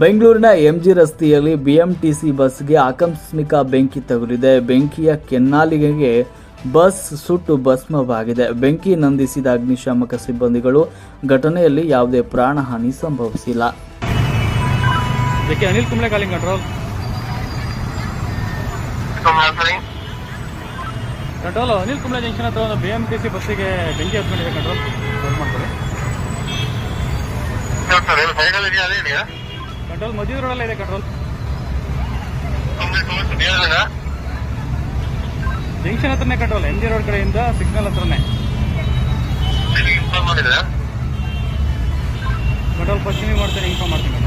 ಬೆಂಗಳೂರಿನ ಎಂಜಿ ರಸ್ತೆಯಲ್ಲಿ ಬಿಎಂಟಿಸಿ ಬಸ್ಗೆ ಆಕಸ್ಮಿಕ ಬೆಂಕಿ ತಗುಲಿದೆ. ಬೆಂಕಿಯ ಕೆನ್ನಾಲಿಗೆಗೆ ಬಸ್ ಸುಟ್ಟು ಭಸ್ಮವಾಗಿದೆ. ಬೆಂಕಿ ನಂದಿಸಿದ ಅಗ್ನಿಶಾಮಕ ಸಿಬ್ಬಂದಿಗಳು ಘಟನೆಯಲ್ಲಿ ಯಾವುದೇ ಪ್ರಾಣಹಾನಿ ಸಂಭವಿಸಿಲ್ಲ. Anil Kumble calling control Anil Kumble junction ಹತ್ರ ಒಂದು ಬಿಎಂಟಿಸಿ ಬಸ್ಸಿಗೆ ಬೆಂಕಿ ಹತ್ಕೊಂಡಿದೆ. ಕಂಟ್ರೋಲ್ ಮಾಡ್ಕೊಳ್ಳಿ. ಕಂಟ್ರೋಲ್ ಮಧ್ಯದ ರೋಡಲ್ಲೇ ಇದೆ. ಕಂಟ್ರೋಲ್ ಜಂಕ್ಷನ್ ಹತ್ರನೇ. ಕಂಟ್ರೋಲ್ ಎಂಜಿ ರೋಡ್ ಕಡೆಯಿಂದ ಸಿಗ್ನಲ್ ಹತ್ರನೇ. ಕಂಟ್ರೋಲ್ ಫಸ್ಟ್ ಮಾಡ್ತೇನೆ, ಇನ್ಫಾರ್ಮ್ ಮಾಡ್ತೀನಿ.